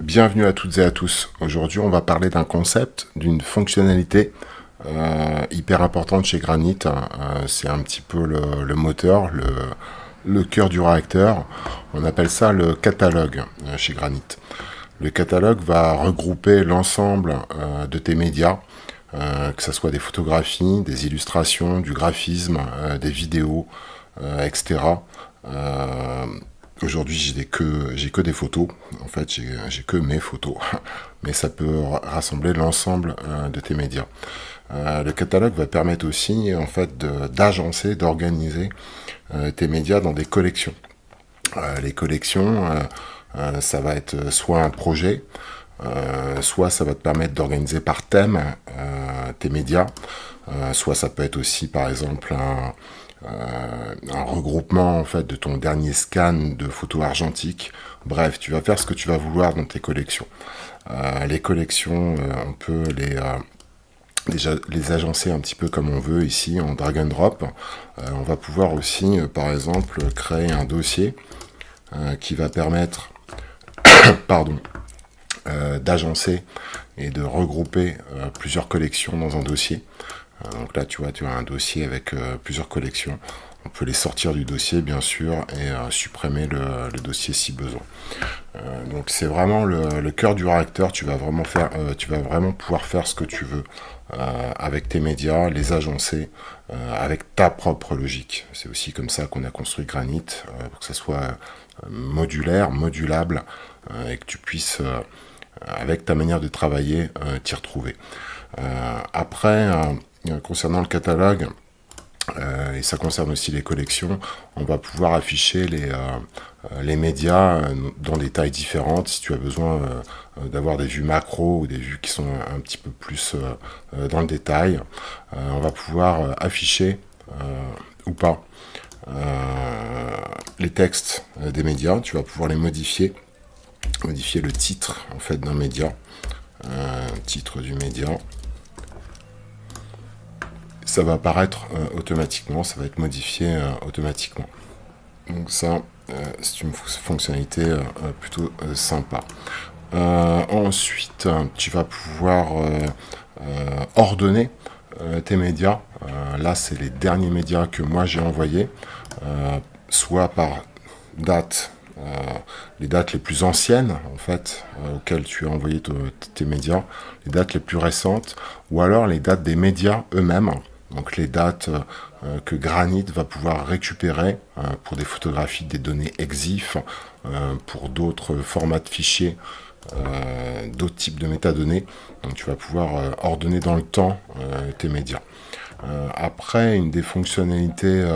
Bienvenue à toutes et à tous. Aujourd'hui, on va parler d'un concept, d'une fonctionnalité hyper importante chez Granit. C'est un petit peu le moteur, le cœur du réacteur. On appelle ça le catalogue chez Granit. Le catalogue va regrouper l'ensemble de tes médias, que ce soit des photographies, des illustrations, du graphisme, des vidéos, etc. Aujourd'hui, j'ai que des photos. En fait, j'ai que mes photos, mais ça peut rassembler l'ensemble de tes médias. Le catalogue va permettre aussi, en fait, d'agencer, d'organiser tes médias dans des collections. Les collections, ça va être soit un projet, soit ça va te permettre d'organiser par thème tes médias, soit ça peut être aussi, par exemple, un regroupement en fait de ton dernier scan de photos argentiques. Bref, tu vas faire ce que tu vas vouloir dans tes collections. Les collections, on peut déjà les agencer un petit peu comme on veut ici en drag and drop. On va pouvoir aussi, par exemple, créer un dossier qui va permettre, pardon, d'agencer et de regrouper plusieurs collections dans un dossier. Donc là, tu vois, tu as un dossier avec plusieurs collections. On peut les sortir du dossier, bien sûr, et supprimer le dossier si besoin. Donc c'est vraiment le cœur du réacteur. Tu vas vraiment pouvoir faire ce que tu veux avec tes médias, les agencer avec ta propre logique. C'est aussi comme ça qu'on a construit Granit, pour que ça soit modulaire, modulable, et que tu puisses, avec ta manière de travailler, t'y retrouver. Après, concernant le catalogue, et ça concerne aussi les collections, on va pouvoir afficher les médias dans des tailles différentes. Si tu as besoin d'avoir des vues macro ou des vues qui sont un petit peu plus dans le détail, on va pouvoir afficher ou pas les textes des médias. Tu vas pouvoir les modifier le titre en fait d'un média, titre du média. Ça va apparaître automatiquement, ça va être modifié automatiquement. Donc ça, c'est une fonctionnalité plutôt sympa. Ensuite, tu vas pouvoir ordonner tes médias. Là, c'est les derniers médias que moi j'ai envoyés, soit par date, les dates les plus anciennes en fait auxquelles tu as envoyé tes médias, les dates les plus récentes, ou alors les dates des médias eux-mêmes. Donc les dates que Granit va pouvoir récupérer pour des photographies, des données EXIF, pour d'autres formats de fichiers, d'autres types de métadonnées. Donc tu vas pouvoir ordonner dans le temps tes médias. Après, une des fonctionnalités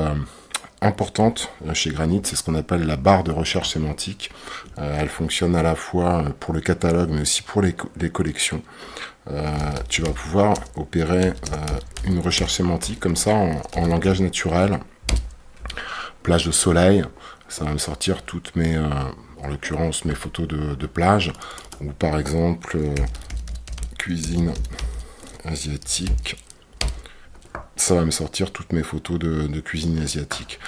importante chez Granit, c'est ce qu'on appelle la barre de recherche sémantique. Elle fonctionne à la fois pour le catalogue, mais aussi pour les collections. Tu vas pouvoir opérer une recherche sémantique comme ça en langage naturel. Plage de soleil, ça va me sortir toutes mes, en l'occurrence mes photos de plage, ou par exemple cuisine asiatique. Ça va me sortir toutes mes photos de cuisine asiatique.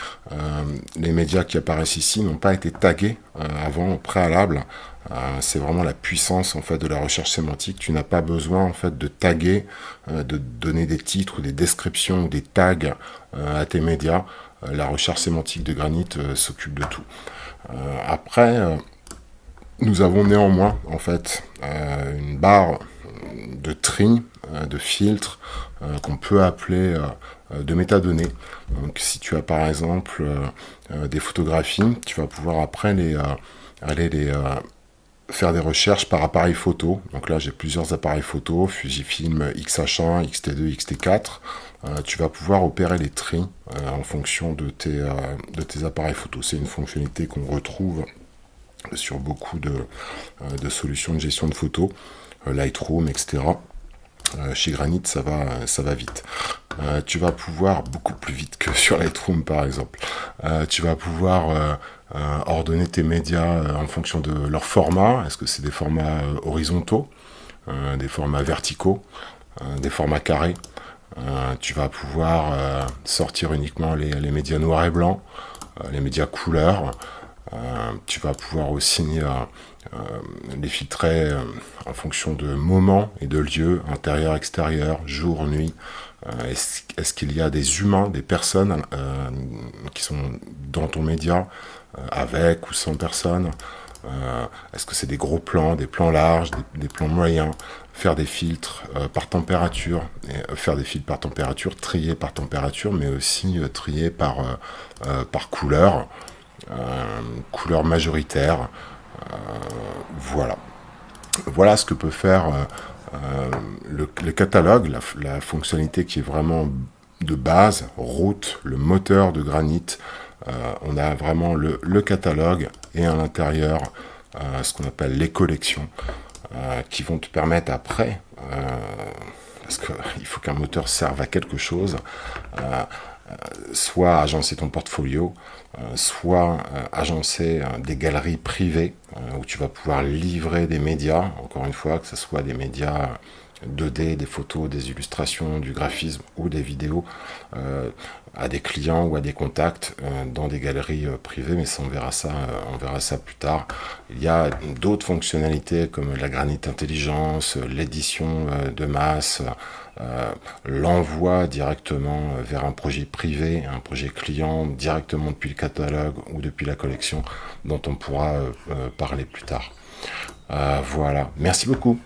Les médias qui apparaissent ici n'ont pas été tagués avant, au préalable. C'est vraiment la puissance en fait de la recherche sémantique. Tu n'as pas besoin en fait de taguer, de donner des titres ou des descriptions ou des tags à tes médias. La recherche sémantique de Granit s'occupe de tout. Après, nous avons néanmoins en fait une barre de tri, de filtre, qu'on peut appeler de métadonnées. Donc si tu as par exemple des photographies, tu vas pouvoir après aller faire des recherches par appareil photo. Donc là j'ai plusieurs appareils photo, Fujifilm X-H1, X-T2, X-T4. Tu vas pouvoir opérer les tris en fonction de tes appareils photo. C'est une fonctionnalité qu'on retrouve sur beaucoup de solutions de gestion de photos, Lightroom, etc. Chez Granit, ça va vite. Tu vas pouvoir, beaucoup plus vite que sur Lightroom par exemple, tu vas pouvoir ordonner tes médias en fonction de leur format. Est-ce que c'est des formats horizontaux, des formats verticaux, des formats carrés. Tu vas pouvoir sortir uniquement les médias noirs et blancs, les médias couleurs. Tu vas pouvoir aussi les filtrer en fonction de moments et de lieux, intérieur, extérieur, jour, nuit. Est-ce qu'il y a des humains, des personnes qui sont dans ton média, avec ou sans personnes? Est-ce que c'est des gros plans, des plans larges, des plans moyens? Faire des filtres par température, faire des filtres par température, trier par température, mais aussi trier par couleur, couleur majoritaire. Voilà. Voilà ce que peut faire le catalogue, la fonctionnalité qui est vraiment de base, route, le moteur de Granit. On a vraiment le catalogue et à l'intérieur ce qu'on appelle les collections qui vont te permettre après, parce qu'il faut qu'un moteur serve à quelque chose, soit agencer ton portfolio, soit agencer des galeries privées où tu vas pouvoir livrer des médias, encore une fois, que ce soit des médias 2D, des photos, des illustrations, du graphisme ou des vidéos à des clients ou à des contacts dans des galeries privées, mais ça, on verra ça plus tard. Il y a d'autres fonctionnalités comme la Granit Intelligence, l'édition de masse, l'envoi directement vers un projet privé, un projet client, directement depuis le catalogue ou depuis la collection, dont on pourra parler plus tard. Voilà, merci beaucoup.